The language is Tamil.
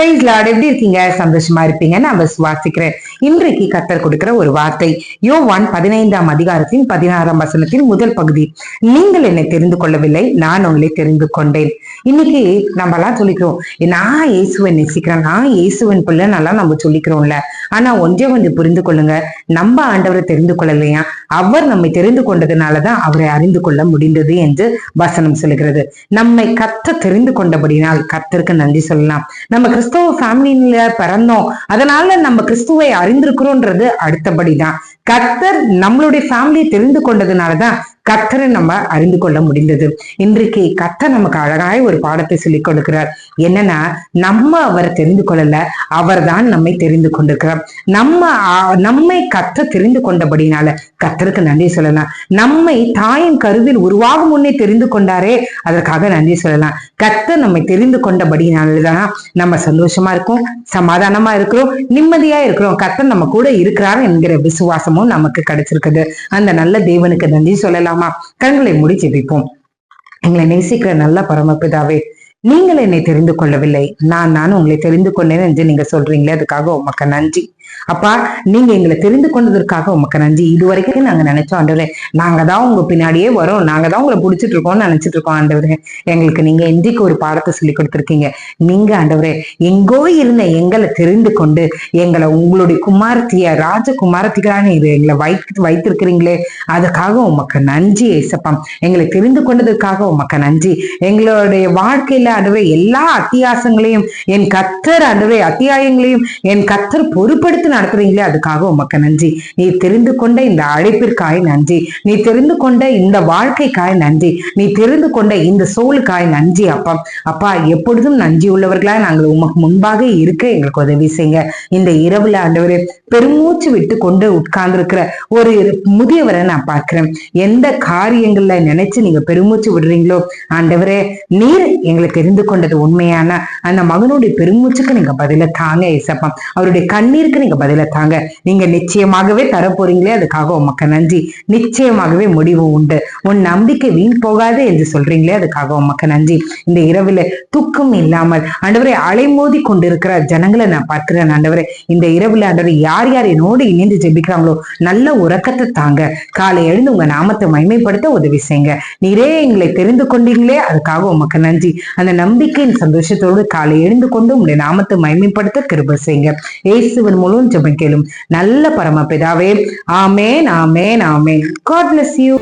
பிரைஸ் லார்ட், எப்படி இருக்கீங்க? சந்தோஷமா இருப்பீங்க நான் விசுவாசிக்கிறேன். இன்றைக்கு கர்த்தர் கொடுக்கிற ஒரு வார்த்தை யோவான் 15ஆம் அதிகாரத்தின் 16ஆம் வசனத்தின் முதல் பகுதி. நீங்கள் என்னை தெரிந்து கொள்ளவில்லை, நான் உங்களை தெரிந்து கொண்டேன். இன்னைக்கு நம்ம எல்லாம் சொல்லிக்கிறோம், நான் இயேசுவை நேசிக்கிறேன், நான் இயேசுவின் பிள்ளை நல்லா நம்ம சொல்லிக்கிறோம்ல. ஆனா ஒன்றே ஒன்று புரிந்து கொள்ளுங்க, நம்ம ஆண்டவரை தெரிந்து கொள்ளலையா? அவர் நம்மை தெரிந்து கொண்டதுனாலதான் அவரை அறிந்து கொள்ள முடிந்தது என்று வசனம் சொல்லுகிறது. நம்மை கர்த்தர் தெரிந்து கொண்டபடினால் கர்த்தருக்கு நன்றி சொல்லலாம். நம்ம கிறிஸ்தவ ஃபேமிலியில பிறந்தோம், அதனால நம்ம கிறிஸ்துவை அறிந்திருக்கிறோன்றது அடுத்தபடிதான். கர்த்தர் நம்மளுடைய ஃபேமிலியை தெரிந்து கொண்டதுனாலதான் கர்த்தரை நம்ம அறிந்து கொள்ள முடிந்தது. இன்றைக்கு கர்த்தர் நமக்கு அழகாய் ஒரு பாடத்தை சொல்லிக் கொடுக்கிறார். என்னன்னா, நம்ம அவரை தெரிந்து கொள்ளல, அவர் தான் நம்மை தெரிந்து கொண்டிருக்கிறார். நம்மை கர்த்தர் தெரிந்து கொண்டபடினால கர்த்தருக்கு நன்றி சொல்லலாம். நம்மை தாயின் கருவில் உருவாகும் முன்னே தெரிந்து கொண்டாரே, அதற்காக நன்றி சொல்லலாம். கர்த்தர் நம்மை தெரிந்து கொண்டபடினாலதான் நம்ம சந்தோஷமா இருக்கோம், சமாதானமா இருக்கிறோம், நிம்மதியா இருக்கிறோம். கர்த்தர் நம்ம கூட இருக்கிறார் என்கிற விசுவாசமும் நமக்கு கிடைச்சிருக்குது. அந்த நல்ல தேவனுக்கு நன்றி சொல்லலாமா? கண்களை மூடி ஜெபிப்போம். எங்களை நேசிக்கிற நல்ல பரமபிதாவே, நீங்கள் என்னை தெரிந்து கொள்ளவில்லை, நான் உங்களை தெரிந்து கொண்டேன் என்று நீங்க சொல்றீங்களே, அதுக்காக உமக்கு நன்றி. அப்பா, நீங்க எங்களை தெரிந்து கொண்டதற்காக உமக்கு நன்றி. இதுவரைக்கும் நாங்க நினைச்சோம் ஆண்டவரே, நாங்க தான் உங்க பின்னாடியே வரோம், நாங்க தான் உங்களை பிடிச்சிட்டு இருக்கோம்னு நினைச்சிட்டு இருக்கோம். ஆண்டவரே, எங்களுக்கு நீங்க இன்றைக்கு ஒரு பாடத்தை சொல்லி கொடுத்துருக்கீங்க. நீங்க ஆண்டவரே எங்கோ இருந்த எங்களை தெரிந்து கொண்டு எங்களை உங்களுடைய குமாரத்திய ராஜகுமாரத்திகளான இது எங்களை வைத்திருக்கிறீங்களே, அதுக்காக உமக்கு நன்றி ஏசப்பா. எங்களை தெரிந்து கொண்டதற்காக உமக்கு நன்றி. எங்களுடைய வாழ்க்கையில ஆண்டவரே எல்லா அத்தியாசங்களையும் என் கர்த்தர் ஆண்டவரே அத்தியாயங்களையும் என் கர்த்தர் பொறுப்படுத்தி நடத்துறீங்களே, அதுக்காக உமக்கு நன்றி. நீ தெரிந்து கொண்ட இந்த அழைப்பிற்காய் நன்றி. நீ தெரிந்து கொண்ட இந்த வாழ்க்கைக்காய் நன்றி. நீ தெரிந்து கொண்ட இந்த சோலுக்காய் நன்றி அப்பா. அப்பா, எப்பொழுதும் நன்றி உள்ளவர்களாய் நாங்கள் உமக்கு முன்பாக இருக்க எங்களுக்கு உதவி செய்யுங்க. இந்த இரவுல ஆண்டவரே பெருமூச்சு விட்டு கொண்டு உட்கார்ந்து இருக்கிற ஒரு முதியவரை நான் பார்க்கிறேன். எந்த காரியங்கள்ல நினைச்சு நீங்க பெருமூச்சு விடுறீங்களோ ஆண்டவரே, நீர் எங்களுக்கு தெரிந்து கொண்டது உண்மையான அந்த மகனுடைய பெருமூச்சுக்கு நீங்க பதில தாங்க ஏசப்பா. அவருடைய கண்ணீருக்கு நீங்க பதில தாங்க. நீங்க நிச்சயமாகவே தரப்போறீங்களே, அதுக்காக உமக்கு நன்றி. நிச்சயமாகவே முடிவு உண்டு, உன் நம்பிக்கை வீண் போகாது என்று சொல்றீங்களே, அதுக்காக உமக்கு நன்றி. இந்த இரவுல தூக்கம் இல்லாமல் ஆண்டவரை அலைமோதி கொண்டிருக்கிற ஜனங்களை நான் பார்க்கிறேன் ஆண்டவரே. இந்த இரவுல ஆண்டவரை யார் யார் என்னோடு இணைந்து ஜெபிக்கிறாங்களோ நல்ல உறக்கத்தை தாங்க. காலை எழுந்து உங்க நாமத்தை மகிமைப்படுத்த உதவி செய்யுங்க. நீரே எங்களை தெரிந்து கொண்டீங்களே, அதுக்காக உமக்கு நன்றி. அந்த நம்பிக்கையின் சந்தோஷத்தோடு காலை எழுந்து கொண்டு உங்களுடைய நாமத்தை மகிமைப்படுத்த கிருபை செய்யுங்க. இயேசுவின் மூலம் ஜெபம் கேளும் நல்ல பரமபிதாவே. ஆமென், ஆமென், ஆமென். God bless you.